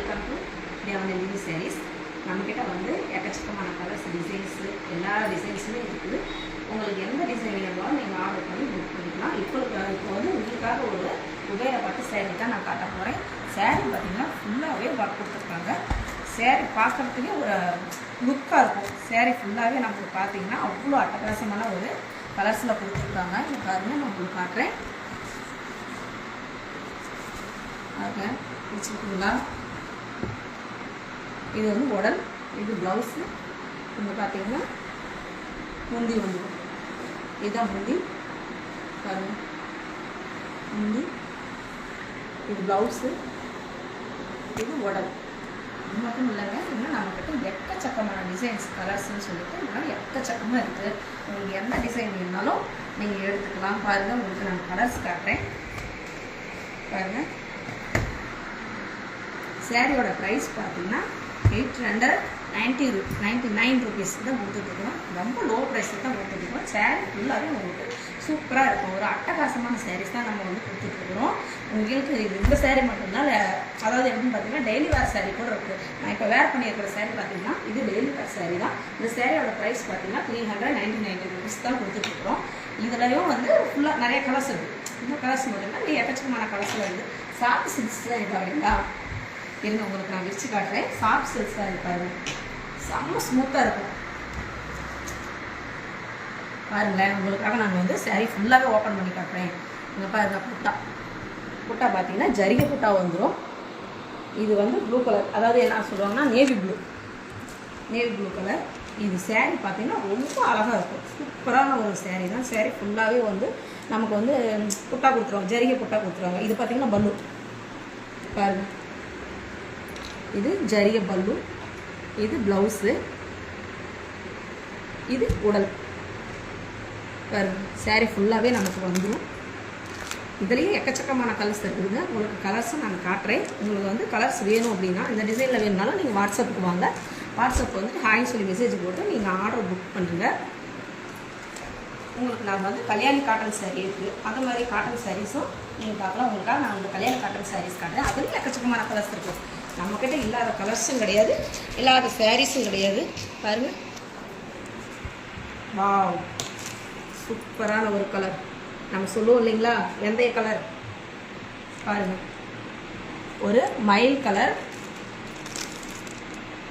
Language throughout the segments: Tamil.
வெல்கம் டு தேவன் நியூ சாரீஸ். நம்மக்கிட்ட வந்து எக்கச்சக்கமான கலர்ஸ் டிசைன்ஸு எல்லா டிசைன்ஸுமே இருக்குது. உங்களுக்கு எந்த டிசைன் வேணுமோ நீங்கள் ஆர்டர் பண்ணி புக் பண்ணிக்கலாம். இப்போ வந்து உங்களுக்காக ஒரு குபேர பட்டு சேரீ தான் நான் காட்ட போகிறேன். சேரீ பார்த்திங்கன்னா ஃபுல்லாகவே ஒர்க் கொடுத்துருக்காங்க. சேரீ பார்க்குறதுக்கே ஒரு லுக்காக இருக்கும். சேரீ ஃபுல்லாகவே நம்மளுக்கு பார்த்தீங்கன்னா அவ்வளோ அட்டகாசமான ஒரு கலர்ஸில் கொடுத்துருக்காங்க. இந்த பாருங்கள் நான் உங்களுக்கு காட்டுறேன். அதை பிடிச்சிருக்குங்களா? இது வந்து உடல், இது ப்ளவுஸு. இங்கே பார்த்தீங்கன்னா முந்தி வந்துடும். இதுதான் முந்தி பாருங்க, முந்தி. இது ப்ளவுஸு, இது உடல். இது மட்டும் இல்லைங்க, இன்னும் நம்மக்கிட்ட எக்கச்சக்கமான டிசைன்ஸ் கலர்ஸ்ன்னு சொல்லிட்டு இதனால் எக்கச்சக்கமாக இருக்குது. உங்களுக்கு எந்த டிசைன் வேணுனாலும் நீங்கள் எடுத்துக்கலாம். பாருங்கள், உங்களுக்கு நான் கலர்ஸ் காட்டுறேன். பாருங்கள், சேரீயோட ப்ரைஸ் பார்த்தீங்கன்னா 899 ருபீஸ் தான் கொடுத்துட்ருக்கோம். ரொம்ப லோ ப்ரைஸில் தான் கொடுத்துட்ருக்கோம். சேரீ ஃபுல்லாகவே உங்களுக்கு சூப்பராக இருக்கும். ஒரு அட்டகாசமான சேரீஸ் தான் நம்ம வந்து கொடுத்துட்ருக்குறோம். உங்களுக்கு இந்த சேரீ மட்டும்தான், அதாவது எப்படின்னு பார்த்தீங்கன்னா டெய்லி வேர் சேரீ கூட இருக்குது. நான் இப்போ வேர் பண்ணியிருக்கிற சேரீ பார்த்தீங்கன்னா இது டெய்லி வேர் சேரீ தான். இந்த சேரீயோட ப்ரைஸ் பார்த்தீங்கன்னா 399 ருபீஸ் தான் கொடுத்துட்ருக்குறோம். இதுலையும் வந்து ஃபுல்லாக நிறைய கலர்ஸ் இருக்குது. இந்த கலர்ஸ் மட்டும்தான் நீ எக்கச்சக்கமான கலர்ஸில் இருக்குது. சாஃப்ட் சில்க்ஸ் தான் இது அப்படிங்களா? இருங்க, உங்களுக்கு நான் விரிச்சு காட்டுறேன். சாஃப்ட் சில்க்ஸ் தான் இருப்பாரு, செம்ம ஸ்மூத்தாக இருக்கும். பாருங்களேன், உங்களுக்காக நாங்கள் வந்து சாரீ ஃபுல்லாகவே ஓப்பன் பண்ணி காட்டுறேன். இங்கே பாருங்கள், புட்டா பார்த்தீங்கன்னா ஜரிகை புட்டா வந்துடும். இது வந்து ப்ளூ கலர், அதாவது என்ன சொல்லுவாங்கன்னா நேவி ப்ளூ கலர். இது சேரீ பார்த்தீங்கன்னா ரொம்ப அழகாக இருக்கும். சூப்பரான ஒரு சேரீ தான். சேரீ ஃபுல்லாகவே வந்து நமக்கு வந்து புட்டா கொடுத்துருவாங்க, ஜரிகை புட்டா கொடுத்துருவாங்க. இது பார்த்தீங்கன்னா பல்லு பாருங்கள், இது ஜரிகை பல்லு, இது ப்ளவுஸு, இது உடல். பாருங்க, சேரீ ஃபுல்லாகவே நமக்கு வந்துடும். இதுலேயும் எக்கச்சக்கமான கலர்ஸ் இருக்குதுங்க. உங்களுக்கு கலர்ஸும் நான் காட்டுறேன். உங்களுக்கு வந்து கலர்ஸ் வேணும் அப்படின்னா, இந்த டிசைனில் வேணும்னாலும் நீங்கள் வாட்ஸ்அப்புக்கு வாங்க. வாட்ஸ்அப் வந்து ஹாய்னு சொல்லி மெசேஜ் போட்டு நீங்கள் ஆர்டர் புக் பண்ணுறீங்க. உங்களுக்கு நான் வந்து கல்யாணி காட்டன் சாரீ இருக்குது. அது மாதிரி காட்டன் சாரீஸும் நீங்கள் பார்க்கலாம். உங்களுக்காக நான் வந்து கல்யாணி காட்டன் சாரீஸ் காட்டுறேன். அதுலேயும் எக்கச்சக்கமான கலர்ஸ் இருக்குது. நம்மக்கிட்ட இல்லாத கலர்ஸும் கிடையாது, இல்லாத சாரீஸும் கிடையாது. பாருங்கள், வாவ், சூப்பரான ஒரு கலர். நம்ம சொல்லுவோம் இல்லைங்களா, வெந்தய கலர். பாருங்கள், ஒரு மயில் கலர்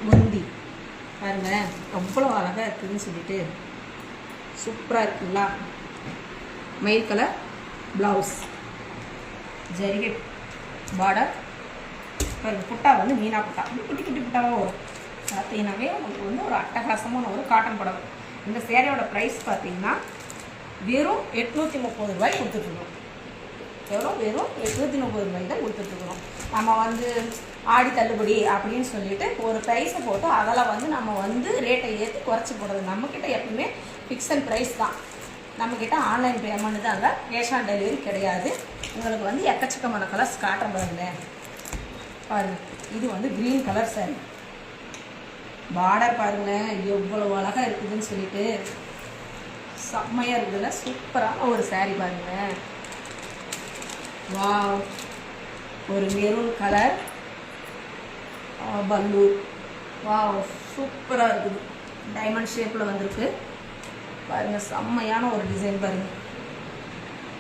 முந்தி. பாருங்கள், அவ்வளோ அழகாக இருக்குதுன்னு சொல்லிட்டு சூப்பராக இருக்குங்களா? மயில் கலர் ப்ளவுஸ், ஜரிகை பார்டர். பாருங்க, புட்டா வந்து மீனா புட்டா, குட்டி குட்டி புட்டாவாக வரும். பார்த்தீங்கன்னாவே உங்களுக்கு வந்து ஒரு அட்டகாசமான ஒரு காட்டன் புடவை. இந்த சேரீயோட ப்ரைஸ் பார்த்தீங்கன்னா வெறும் 830 ரூபாய் கொடுத்துட்ருக்கோம். வெறும் 830 ரூபாய் தான் கொடுத்துட்ருக்குறோம். நம்ம வந்து ஆடி தள்ளுபடி அப்படின்னு சொல்லிட்டு ஒரு ப்ரைஸை போட்டு அதில் வந்து நம்ம வந்து ரேட்டை ஏற்றி குறைச்சி போடுறது. நம்மக்கிட்ட எப்பவுமே ஃபிக்ஸ் அண்ட் ப்ரைஸ் தான். நம்மக்கிட்ட ஆன்லைன் பேமெண்ட் தாங்க, கேஷ் ஆன் டெலிவரி கிடையாது. உங்களுக்கு வந்து எக்கச்சக்கமான கலர்ஸ் காட்டுற பாருங்களேன். பாருங்கள், இது வந்து க்ரீன் கலர் சாரீ. பார்டர் பாருங்களேன் எவ்வளோ அழகாக இருக்குதுன்னு சொல்லிட்டு செம்மையாக இருக்குதுல்ல? சூப்பரான ஒரு சாரீ பாருங்களேன். வாவ், ஒரு மெரூன் கலர் பல்லு. வாவ், சூப்பராக இருக்குது. டைமண்ட் ஷேப்பில் வந்திருக்கு பாருங்கள். செம்மையான ஒரு டிசைன் பாருங்கள்.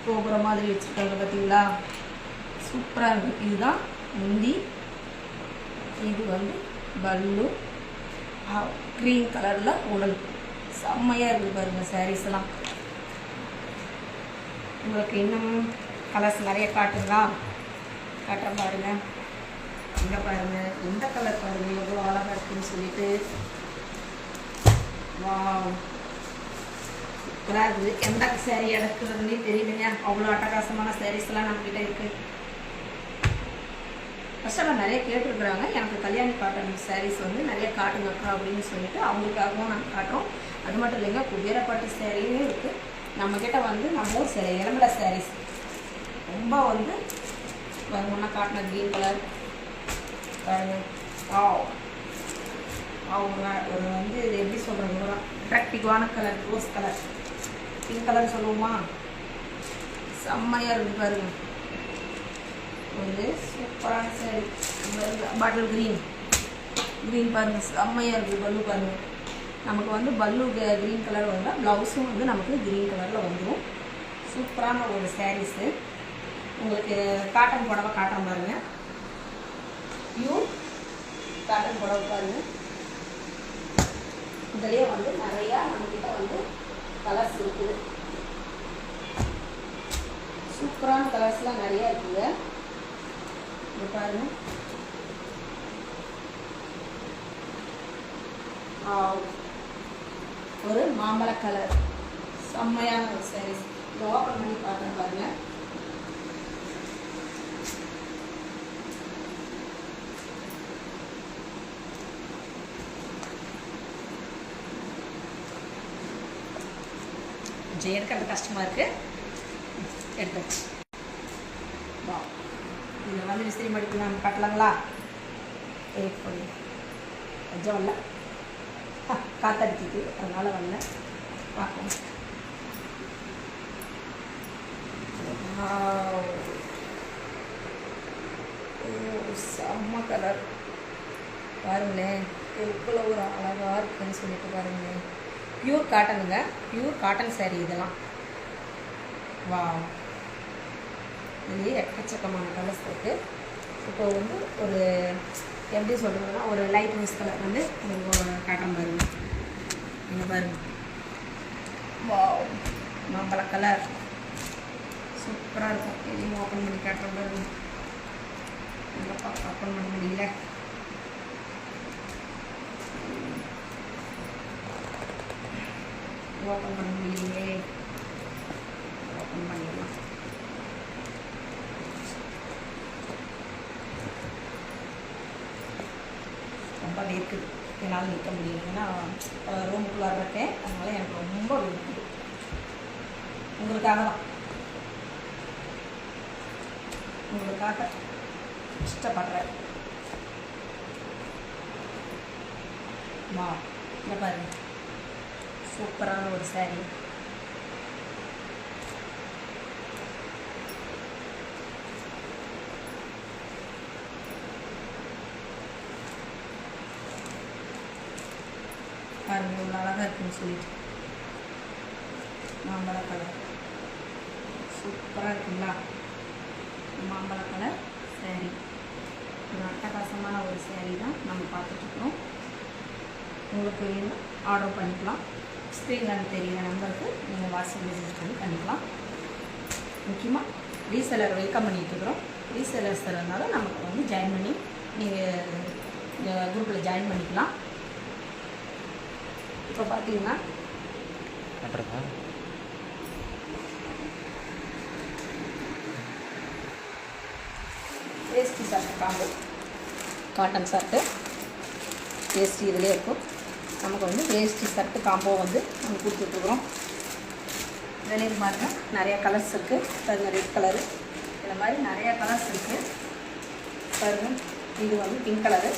கோபுர மாதிரி வச்சுருக்காங்க பார்த்தீங்களா? சூப்பராக இருக்குது. இதுதான் முந்தி, இது வந்து பல்லு, க்ரீன் கலரில் உடல். செம்மையாக இருக்குது பாருங்கள் சாரீஸ் எல்லாம். உங்களுக்கு இன்னும் கலர்ஸ் நிறைய காட்டுறேன் பாருங்கள். இங்கே பாருங்கள், எந்த கலர் பாருங்கள் எவ்வளோ அழகாக இருக்குதுன்னு சொல்லிட்டு. வாவ், சூப்பராக இருக்குது. எந்த சேரீ எடுக்கிறதுனே தெரியலைங்க, அவ்வளோ அட்டகாசமான சாரீஸ்லாம் நம்மக்கிட்ட இருக்குது. கஸ்டமர் நிறைய கேட்டுருக்குறாங்க, எனக்கு கல்யாணி காட்டன் சாரீஸ் வந்து நிறைய காட்டுங்கக்கா அப்படின்னு சொல்லிட்டு அவங்களுக்காகவும் நாங்கள் காட்டுறோம். அது மட்டும் இல்லைங்க, குபேரப்பட்டு சேரீயும் இருக்குது நம்மக்கிட்ட. வந்து நம்ம ஊர் சேரீ இளம்பல சாரீஸ் ரொம்ப வந்து ஒன்றா காட்டின க்ரீன் கலர் பாருங்கள். அவங்க ஒரு வந்து இது எப்படி சொல்கிறது, ஒரு அட்ராக்டிவான colour, rose colour, pink colour சொல்லுவோமா? செம்மையாக இருக்குது பாருங்கள். ஒரு சூப்பரான சாரி. பாட்டில் க்ரீன் பாருங்கள், செம்மையாக இருக்குது. பல்லு பாருங்கள், நமக்கு வந்து பல்லு க்ரீன் கலர் வந்தால் ப்ளவுஸும் வந்து நமக்கு க்ரீன் கலரில் வந்துடும். சூப்பரான ஒரு சாரீஸு. உங்களுக்கு காட்டன் புடவை காட்டுறேன் பாருங்கள். பியூர் காட்டன் புடவை பாருங்கள். இதுலேயே வந்து நிறையா நம்மக்கிட்ட வந்து கலர்ஸ் இருக்குது. சூப்பரான கலர்ஸ்லாம் நிறையா இருக்குங்க. இது பாருங்கள், ஒரு மாம்பழ கலர் செம்மையான ஒரு சாரீஸ். இது ஓப்பன் பண்ணி பார்க்குறேன் பாருங்கள். எடுக்கிறது கஷ்டமாக இருக்குது, எடுத்தாச்சு. வா, இதில் வந்து விசிறி மடிப்பு நம்ம கட்டலாங்களா? வெயிட் பண்ணி கொஞ்சம் வரல, காத்தடிக்குது, அதனால் வரல. பார்ப்போம். செம்ம கலர் பாருங்களேன், எவ்வளோ ஒரு அழகாக இருக்குன்னு சொல்லிட்டு பாருங்களேன். பியூர் காட்டனுங்க, பியூர் காட்டன் சாரீ இதெல்லாம். வா, இதுலேயே எக்கச்சக்கமான கலர்ஸ் இருக்குது. இப்போ வந்து ஒரு எப்படி சொல்கிறதுனா ஒரு லைட் ரோஸ் கலர் வந்து காட்டன் பாருங்க. இங்கே பாருங்க, வா, மாம்பழ கலர் சூப்பராக இருக்கும். எதையும் ஓப்பன் பண்ணி காட்டுற பாருங்க. இல்லைப்பா, ஓப்பன் பண்ண முடியல. ஓப்பன் பண்ண முடியலையே. ஓப்பன் பண்ணிடலாம். ரொம்ப வேர்க்குது, என்னால் நிற்க முடியல. ஏன்னா ரூமுக்குள்ளே இருக்கேன், அதனால எனக்கு ரொம்ப வேர்க்குது. உங்களுக்காக தான், உங்களுக்காக இஷ்டப்படுறேன். வா, இங்கே பாருங்க, சூப்பரான ஒரு சாரீ. பாருங்கள், இவ்வளோ அழகாக இருக்குன்னு சொல்லிட்டு. மாம்பழ கலர் சூப்பராக இருக்குங்களா? மாம்பழ கலர் சாரீ, ஒரு அட்டகாசமான ஒரு சாரீ தான் நம்ம பார்த்துட்ருக்கோம். உங்களுக்கு வேணும் ஆர்டர் பண்ணிக்கலாம். ஸ்க்ரீனில் தெரிகிற நம்பருக்கு நீங்கள் வாட்ஸ்அப் மெசேஜ் பண்ணிக்கலாம். முக்கியமாக ரீசெலர் வெல்கம் பண்ணிகிட்ருக்குறோம். ரீசெலர்ஸ் இருந்தாலும் நமக்கு வந்து ஜாயின் பண்ணி நீங்கள் குரூப்பில் ஜாயின் பண்ணிக்கலாம். இப்போ பார்த்தீங்கன்னா வேஷ்டி ஷர்ட் காம்போ, காட்டன் ஷர்ட்டு வேஷ்டி இதிலே இருக்கும். நமக்கு வந்து வேஷ்டி ஷர்ட்டு காம்போ வந்து நம்ம கொடுத்துட்ருக்குறோம். இதிலே பாருங்கள், நிறையா கலர்ஸ் இருக்குது பாருங்கள். ரெட் கலரு, இந்த மாதிரி நிறையா கலர்ஸ் இருக்குது பாருங்கள். இது வந்து பிங்க் கலரு.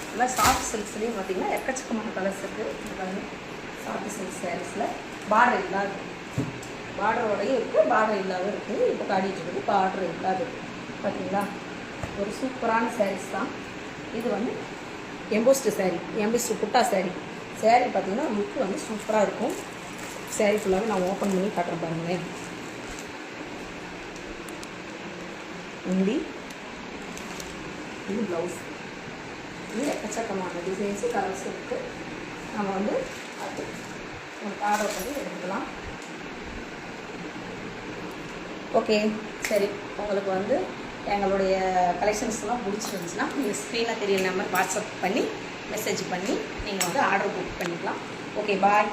இந்த மாதிரி சாஃப்ட் சில்க்ஸ்லேயும் பார்த்திங்கன்னா எக்கச்சக்கமான கலர்ஸ் இருக்குது. இந்த பாருங்கள், சாஃப்ட் சில்க் சாரீஸில் பார்டர் இல்லாத, பார்டரோடையும் இருக்குது, பார்டர் இல்லாத இருக்குது. இப்போ காட்டிகிட்டு இருக்குது பார்டர் இல்லாத, பார்த்தீங்களா? ஒரு சூப்பரான சாரீஸ் தான் இது. வந்து எம்போஸ்டு சாரீ, எம்போஸ்டு புட்டா சாரீ. சாரீ பார்த்திங்கன்னா லுக்கு வந்து சூப்பராக இருக்கும். சாரீ ஃபுல்லாகவே நான் ஓப்பன் பண்ணி காட்டுறேன் பாருங்களேன். முந்தி, இது ப்ளவுஸ். இது எக்கச்சக்கமான டிசைன்ஸு கலர்ஸ் இருக்குது. நம்ம வந்து அது உங்களுக்கு ஆர்டர் பண்ணி எடுத்துக்கலாம். ஓகே, சரி. உங்களுக்கு வந்து எங்களுடைய கலெக்ஷன்ஸ்லாம் பிடிச்சிருந்துச்சுன்னா நீங்கள் ஸ்க்ரீனில் தெரிய நம்பர் வாட்ஸ்அப் பண்ணி மெசேஜ் பண்ணி நீங்கள் வந்து ஆர்டர் புக் பண்ணிக்கலாம். ஓகே, பாய்.